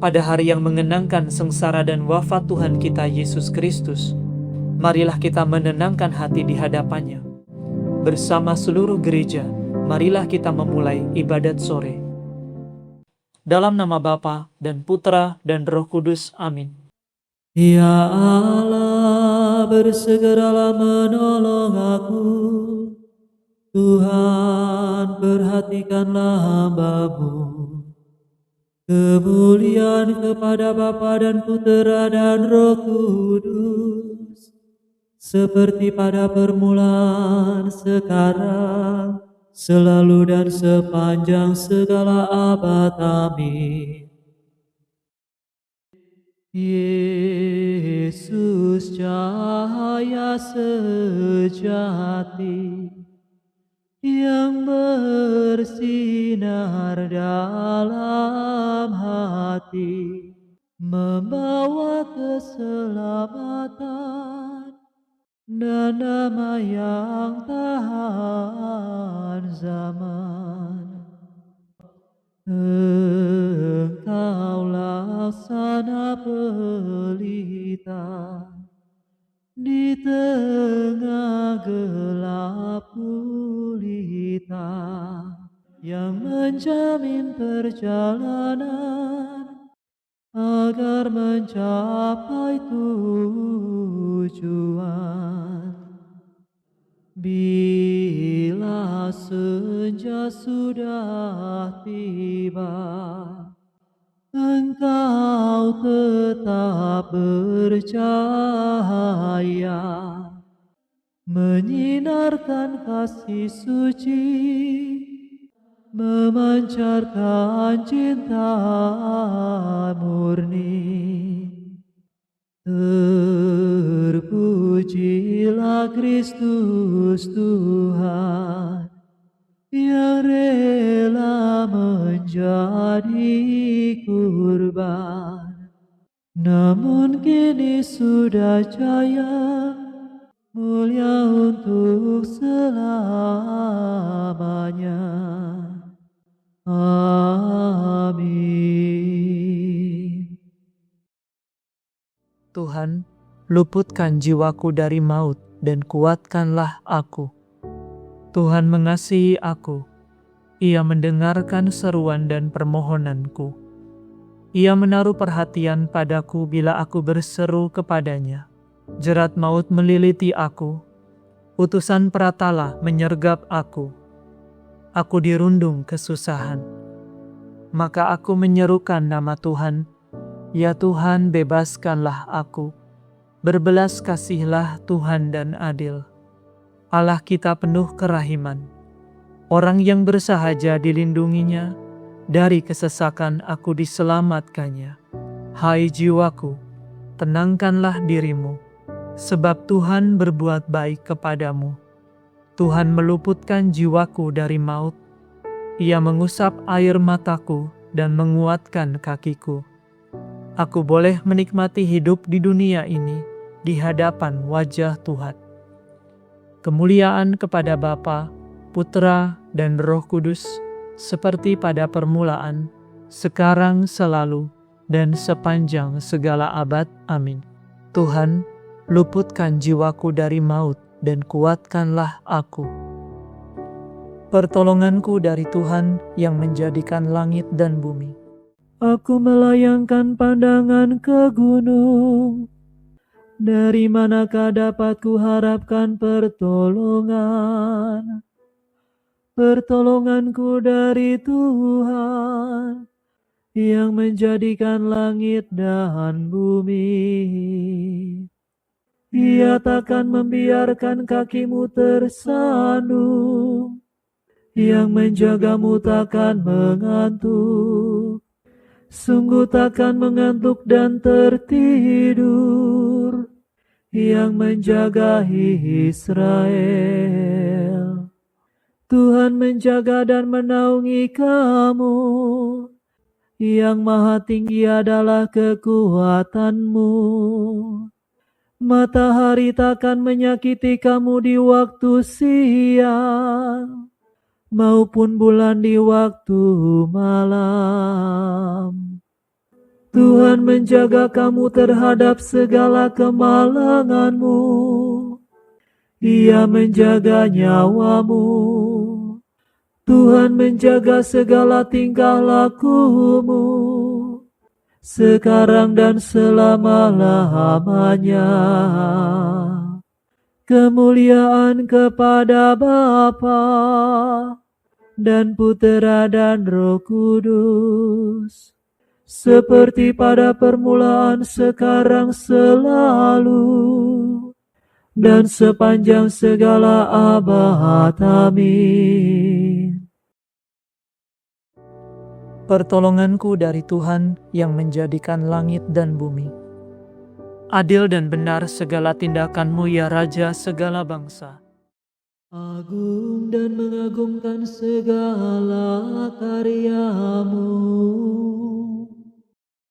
pada hari yang mengenangkan sengsara dan wafat Tuhan kita Yesus Kristus, marilah kita menenangkan hati di hadapannya. Bersama seluruh gereja, marilah kita memulai ibadat sore. Dalam nama Bapa dan Putra dan Roh Kudus. Amin. Ya Allah, bersegeralah menolong aku. Tuhan, perhatikanlah hamba-Mu. Kemuliaan kepada Bapa dan Putera dan Roh Kudus, seperti pada permulaan, sekarang, selalu dan sepanjang segala abad. Amin. Yesus, cahaya sejati yang bersinar dalam hati, membawa keselamatan dan damai yang tahan zaman. Engkau laksana pelita di tengah gelap gulita, yang menjamin perjalanan agar mencapai tujuan. Bila senja sudah tiba, Engkau tetap bercahaya, menyinarkan kasih suci, memancarkan cinta murni. Terpujilah Kristus Tuhan, yang rela menjadi kurban, namun kini sudah jaya, mulia untuk selamanya. Amin. Tuhan, luputkan jiwaku dari maut dan kuatkanlah aku. Tuhan mengasihi aku. Ia mendengarkan seruan dan permohonanku. Ia menaruh perhatian padaku bila aku berseru kepadanya. Jerat maut meliliti aku. Utusan peratala menyergap aku. Aku dirundung kesusahan. Maka aku menyerukan nama Tuhan. Ya Tuhan, bebaskanlah aku. Berbelas kasihlah Tuhan dan adil. Allah kita penuh kerahiman. Orang yang bersahaja dilindunginya, dari kesesakan aku diselamatkannya. Hai jiwaku, tenangkanlah dirimu, sebab Tuhan berbuat baik kepadamu. Tuhan meluputkan jiwaku dari maut. Ia mengusap air mataku dan menguatkan kakiku. Aku boleh menikmati hidup di dunia ini di hadapan wajah Tuhan. Kemuliaan kepada Bapa, Putra, dan Roh Kudus, seperti pada permulaan, sekarang, selalu, dan sepanjang segala abad. Amin. Tuhan, luputkan jiwaku dari maut dan kuatkanlah aku. Pertolonganku dari Tuhan yang menjadikan langit dan bumi. Aku melayangkan pandangan ke gunung. Dari manakah dapat kuharapkan pertolongan? Pertolonganku dari Tuhan, yang menjadikan langit dan bumi. Ia takkan membiarkan kakimu tersandung, yang menjagamu takkan mengantuk. Sungguh takkan mengantuk dan tertidur, yang menjaga Israel. Tuhan menjaga dan menaungi kamu, yang maha tinggi adalah kekuatanmu. Matahari takkan menyakiti kamu di waktu siang, maupun bulan di waktu malam. Tuhan menjaga kamu terhadap segala kemalanganmu. Ia menjaga nyawamu. Tuhan menjaga segala tingkah lakumu, sekarang dan selama-lamanya. Kemuliaan kepada Bapa dan Putera dan Roh Kudus, seperti pada permulaan, sekarang, selalu, dan sepanjang segala abad. Amin. Pertolonganku dari Tuhan yang menjadikan langit dan bumi. Adil dan benar segala tindakanmu, ya Raja segala bangsa. Agung dan mengagumkan segala karyamu,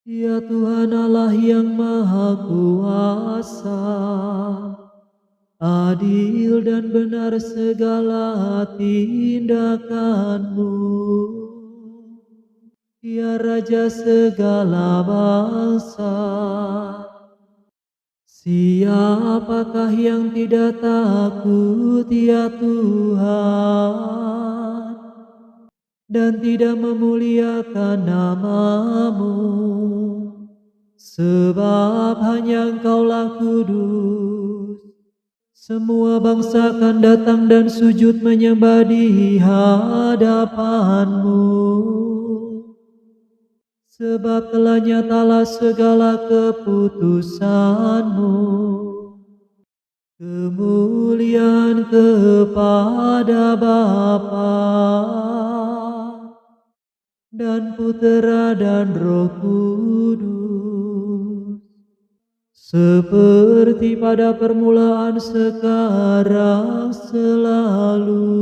ya Tuhan Allah yang Maha Kuasa. Adil dan benar segala tindakanmu, ya Raja segala bangsa. Siapakah yang tidak takut, ya Tuhan, dan tidak memuliakan nama-Mu? Sebab hanya Engkaulah kudus. Semua bangsa akan datang dan sujud menyembah di hadapan-Mu. Sebab telah nyatalah segala keputusan-Mu. Kemuliaan kepada Bapa dan Putera dan Roh Kudus, seperti pada permulaan, sekarang, selalu,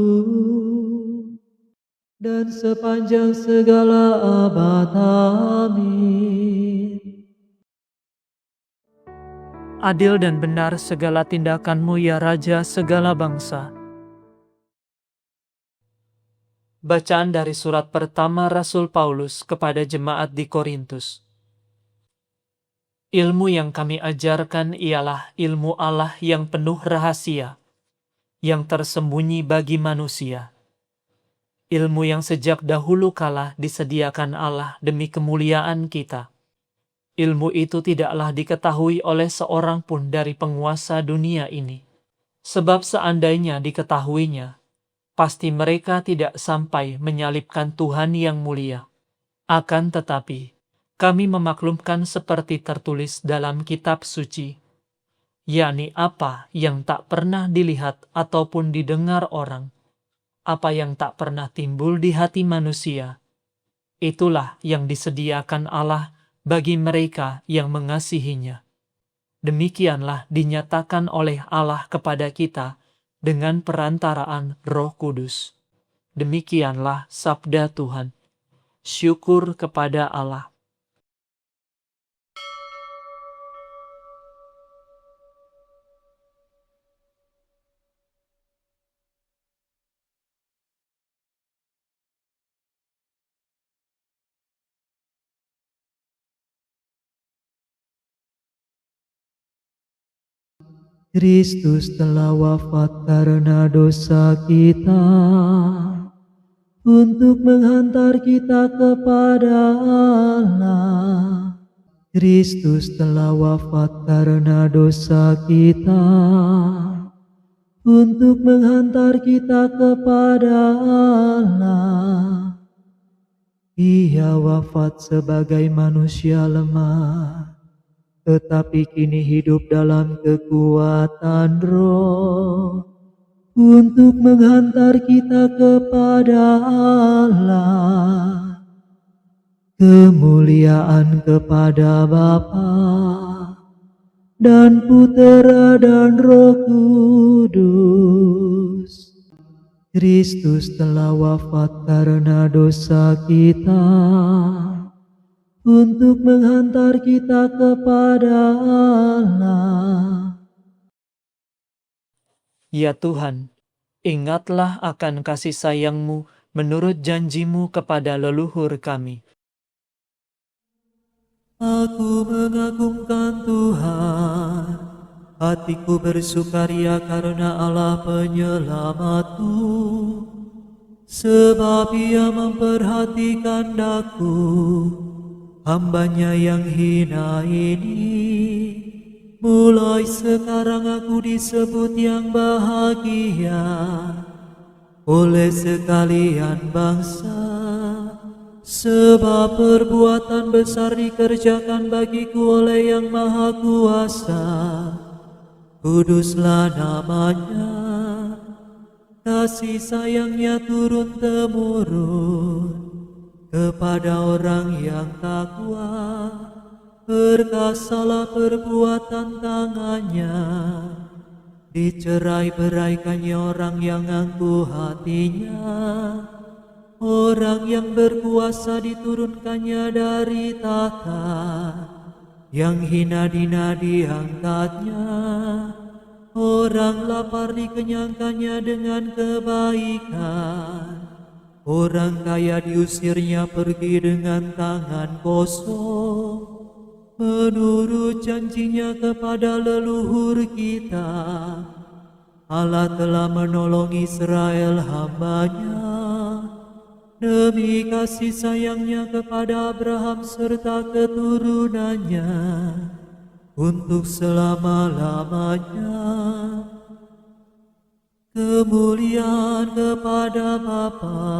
dan sepanjang segala abad. Amin. Adil dan benar segala tindakanmu, ya Raja segala bangsa. Bacaan dari surat pertama Rasul Paulus kepada jemaat di Korintus. Ilmu yang kami ajarkan ialah ilmu Allah yang penuh rahasia, yang tersembunyi bagi manusia. Ilmu yang sejak dahulu kala disediakan Allah demi kemuliaan kita. Ilmu itu tidaklah diketahui oleh seorang pun dari penguasa dunia ini. Sebab seandainya diketahuinya, pasti mereka tidak sampai menyalibkan Tuhan yang mulia. Akan tetapi, kami memaklumkan seperti tertulis dalam kitab suci, yakni apa yang tak pernah dilihat ataupun didengar orang, apa yang tak pernah timbul di hati manusia, itulah yang disediakan Allah bagi mereka yang mengasihinya. Demikianlah dinyatakan oleh Allah kepada kita dengan perantaraan Roh Kudus. Demikianlah sabda Tuhan. Syukur kepada Allah. Kristus telah wafat karena dosa kita, untuk menghantar kita kepada Allah. Kristus telah wafat karena dosa kita, untuk menghantar kita kepada Allah. Ia wafat sebagai manusia lemah, tetapi kini hidup dalam kekuatan Roh, untuk menghantar kita kepada Allah. Kemuliaan kepada Bapa dan Putera dan Roh Kudus. Kristus telah wafat karena dosa kita, untuk menghantar kita kepada Allah. Ya Tuhan, ingatlah akan kasih sayang-Mu menurut janji-Mu kepada leluhur kami. Aku mengagungkan Tuhan, hatiku bersukaria karena Allah penyelamatku, sebab Ia memperhatikan daku, hambanya yang hina ini. Mulai sekarang aku disebut yang bahagia oleh sekalian bangsa, sebab perbuatan besar dikerjakan bagiku oleh Yang Maha Kuasa. Kuduslah namanya, kasih sayangnya turun-temurun kepada orang yang takwa. Perkasalah perbuatan tangannya, dicerai-beraikannya orang yang angkuh hatinya. Orang yang berkuasa diturunkannya dari tahta, yang hina dina diangkatnya. Orang lapar dikenyangkannya dengan kebaikan, orang kaya diusirnya pergi dengan tangan kosong. Menurut janjinya kepada leluhur kita, Allah telah menolong Israel hambanya, demi kasih sayangnya kepada Abraham serta keturunannya, untuk selama-lamanya. Kemuliaan kepada Bapa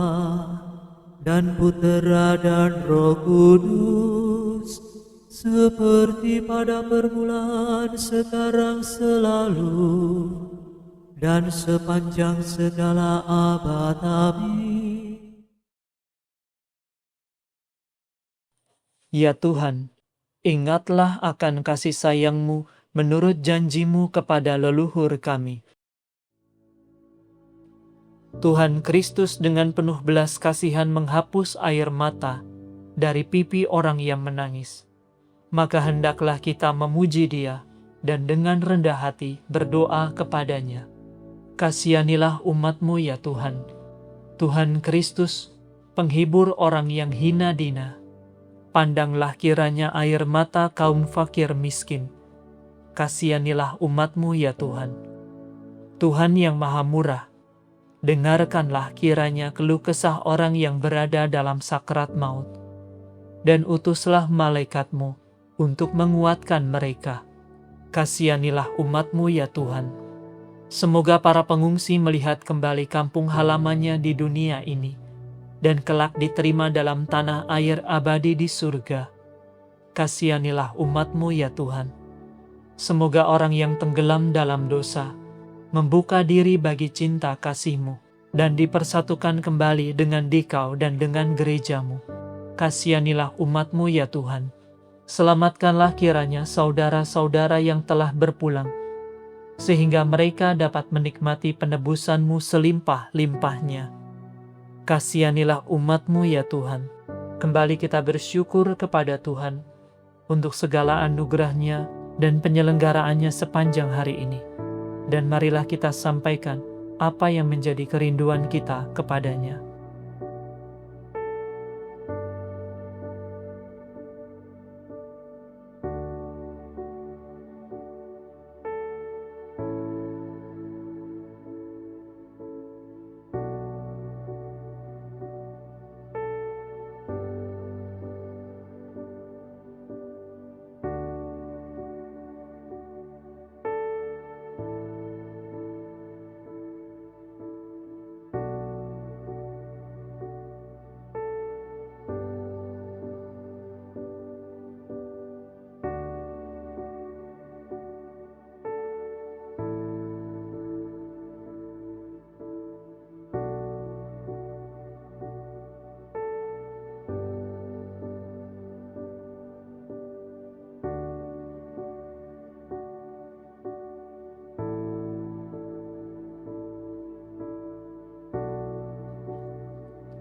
dan Putera dan Roh Kudus, seperti pada permulaan, sekarang, selalu, dan sepanjang segala abad. Amin. Ya Tuhan, ingatlah akan kasih sayang-Mu menurut janji-Mu kepada leluhur kami. Tuhan Kristus dengan penuh belas kasihan menghapus air mata dari pipi orang yang menangis. Maka hendaklah kita memuji Dia dan dengan rendah hati berdoa kepadanya. Kasihanilah umat-Mu ya Tuhan. Tuhan Kristus, penghibur orang yang hina dina. Pandanglah kiranya air mata kaum fakir miskin. Kasihanilah umat-Mu ya Tuhan. Tuhan yang maha murah, dengarkanlah kiranya keluh kesah orang yang berada dalam sakrat maut. Dan utuslah malaikat-Mu untuk menguatkan mereka. Kasihanilah umat-Mu ya Tuhan. Semoga para pengungsi melihat kembali kampung halamannya di dunia ini, dan kelak diterima dalam tanah air abadi di surga. Kasihanilah umat-Mu ya Tuhan. Semoga orang yang tenggelam dalam dosa membuka diri bagi cinta kasih-Mu, dan dipersatukan kembali dengan Dikau dan dengan gereja-Mu. Kasihanilah umat-Mu ya Tuhan. Selamatkanlah kiranya saudara-saudara yang telah berpulang, sehingga mereka dapat menikmati penebusan-Mu selimpah-limpahnya. Kasihanilah umat-Mu ya Tuhan. Kembali kita bersyukur kepada Tuhan untuk segala anugerah-Nya dan penyelenggaraannya sepanjang hari ini. Dan marilah kita sampaikan apa yang menjadi kerinduan kita kepadanya.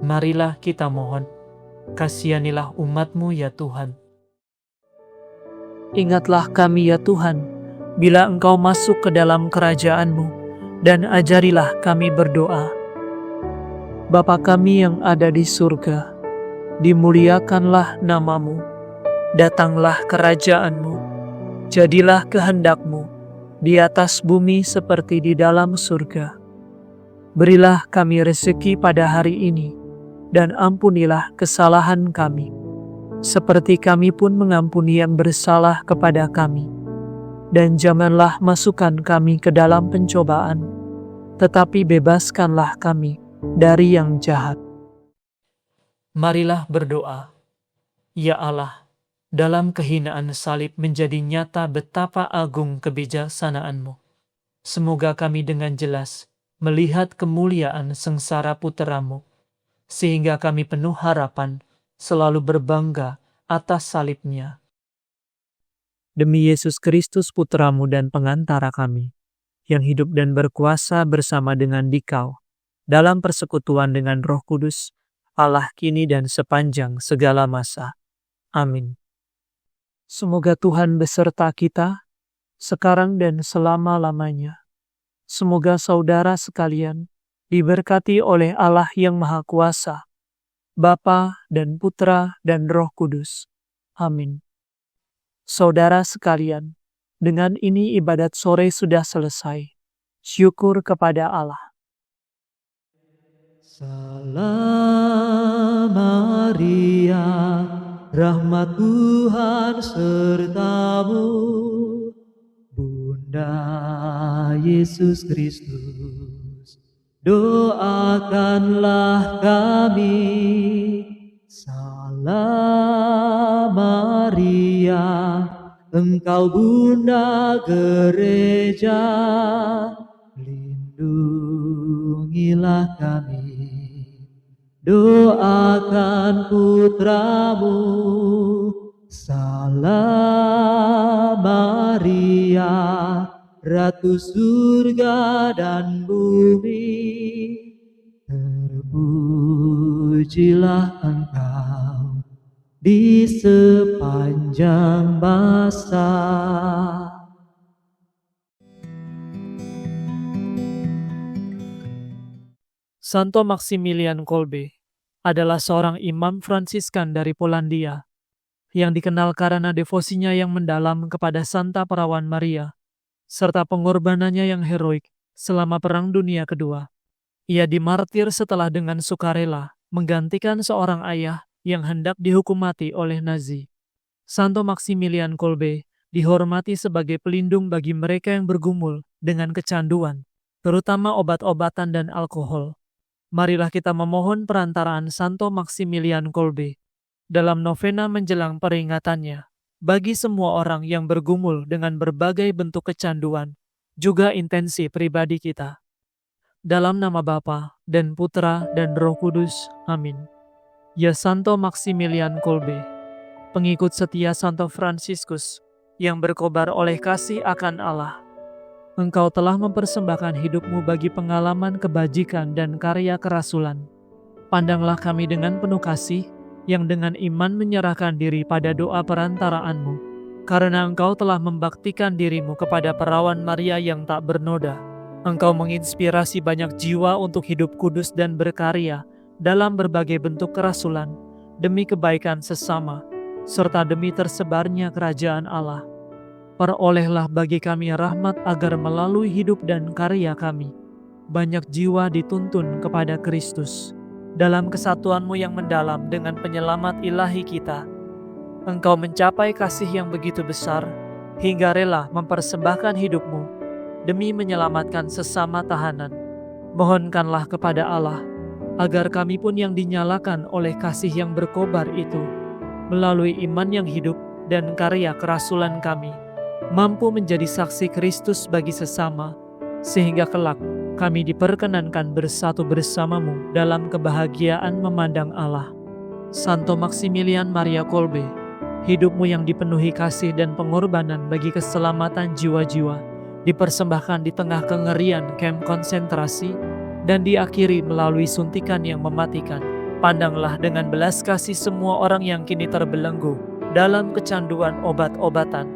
Marilah kita mohon, kasihanilah umat-Mu ya Tuhan. Ingatlah kami ya Tuhan, bila Engkau masuk ke dalam kerajaan-Mu, dan ajarilah kami berdoa. Bapa kami yang ada di surga, dimuliakanlah nama-Mu, Datanglah kerajaan-Mu, jadilah kehendak-Mu di atas bumi seperti di dalam surga. Berilah kami rezeki pada hari ini, dan ampunilah kesalahan kami, seperti kami pun mengampuni yang bersalah kepada kami. Dan janganlah masukkan kami ke dalam pencobaan, tetapi bebaskanlah kami dari yang jahat. Marilah berdoa. Ya Allah, dalam kehinaan salib menjadi nyata betapa agung kebijaksanaan-Mu. Semoga kami dengan jelas melihat kemuliaan sengsara Putra-Mu, sehingga kami penuh harapan selalu berbangga atas salib-Nya. Demi Yesus Kristus Putra-Mu dan pengantara kami, yang hidup dan berkuasa bersama dengan Dikau, dalam persekutuan dengan Roh Kudus, Allah kini dan sepanjang segala masa. Amin. Semoga Tuhan beserta kita, sekarang dan selama-lamanya. Semoga saudara sekalian diberkati oleh Allah yang Maha Kuasa, Bapa dan Putra dan Roh Kudus. Amin. Saudara sekalian, dengan ini ibadat sore sudah selesai. Syukur kepada Allah. Salam Maria, rahmat Tuhan sertamu, Bunda Yesus Kristus, doakanlah kami. Salam Maria, Engkau Bunda Gereja, lindungilah kami. Doakan Putra-Mu. Salam Maria, Ratu surga dan bumi, terpujilah Engkau di sepanjang masa. Santo Maximilian Kolbe adalah seorang imam Fransiskan dari Polandia yang dikenal karena devosinya yang mendalam kepada Santa Perawan Maria serta pengorbanannya yang heroik selama Perang Dunia Kedua. Ia dimartir setelah dengan sukarela menggantikan seorang ayah yang hendak dihukum mati oleh Nazi. Santo Maximilian Kolbe dihormati sebagai pelindung bagi mereka yang bergumul dengan kecanduan, terutama obat-obatan dan alkohol. Marilah kita memohon perantaraan Santo Maximilian Kolbe dalam novena menjelang peringatannya bagi semua orang yang bergumul dengan berbagai bentuk kecanduan, juga intensi pribadi kita. Dalam nama Bapa dan Putra dan Roh Kudus. Amin. Ya Santo Maximilian Kolbe, pengikut setia Santo Fransiskus yang berkobar oleh kasih akan Allah, Engkau telah mempersembahkan hidupmu bagi pengalaman kebajikan dan karya kerasulan. Pandanglah kami dengan penuh kasih, yang dengan iman menyerahkan diri pada doa perantaraanmu, karena Engkau telah membaktikan dirimu kepada Perawan Maria yang tak bernoda. Engkau menginspirasi banyak jiwa untuk hidup kudus dan berkarya dalam berbagai bentuk kerasulan, demi kebaikan sesama, serta demi tersebarnya kerajaan Allah. Perolehlah bagi kami rahmat agar melalui hidup dan karya kami, banyak jiwa dituntun kepada Kristus. Dalam kesatuanmu yang mendalam dengan penyelamat ilahi kita, Engkau mencapai kasih yang begitu besar, hingga rela mempersembahkan hidupmu demi menyelamatkan sesama tahanan. Mohonkanlah kepada Allah, agar kami pun yang dinyalakan oleh kasih yang berkobar itu, melalui iman yang hidup dan karya kerasulan kami, mampu menjadi saksi Kristus bagi sesama, sehingga kelak kami diperkenankan bersatu bersamamu dalam kebahagiaan memandang Allah. Santo Maximilian Maria Kolbe, hidupmu yang dipenuhi kasih dan pengorbanan bagi keselamatan jiwa-jiwa, dipersembahkan di tengah kengerian kamp konsentrasi, dan diakhiri melalui suntikan yang mematikan. Pandanglah dengan belas kasih semua orang yang kini terbelenggu dalam kecanduan obat-obatan,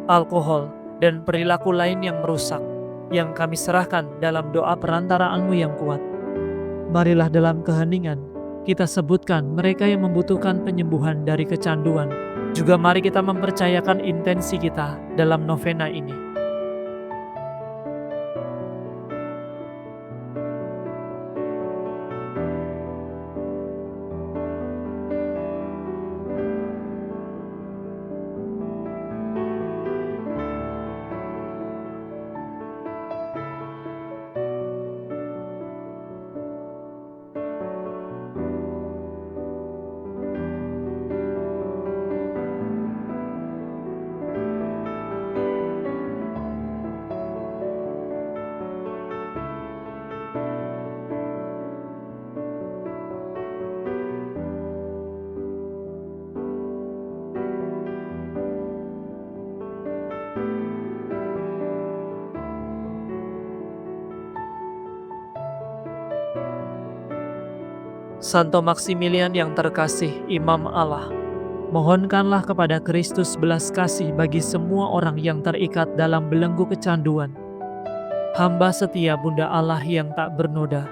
alkohol, dan perilaku lain yang merusak, yang kami serahkan dalam doa perantaraanmu yang kuat. Marilah dalam keheningan kita sebutkan mereka yang membutuhkan penyembuhan dari kecanduan Juga mari kita mempercayakan intensi kita dalam novena ini. Santo Maximilian yang terkasih, Imam Allah, mohonkanlah kepada Kristus belas kasih bagi semua orang yang terikat dalam belenggu kecanduan. Hamba setia Bunda Allah yang tak bernoda,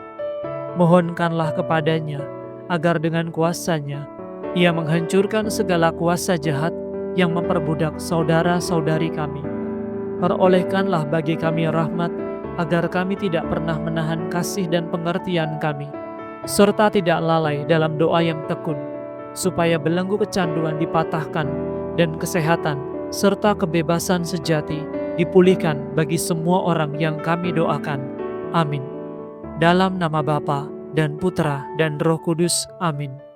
mohonkanlah kepadanya agar dengan kuasanya Ia menghancurkan segala kuasa jahat yang memperbudak saudara-saudari kami. Perolehkanlah bagi kami rahmat agar kami tidak pernah menahan kasih dan pengertian kami, serta tidak lalai dalam doa yang tekun, supaya belenggu kecanduan dipatahkan dan kesehatan serta kebebasan sejati dipulihkan bagi semua orang yang kami doakan. Amin. Dalam nama Bapa dan Putra dan Roh Kudus. Amin.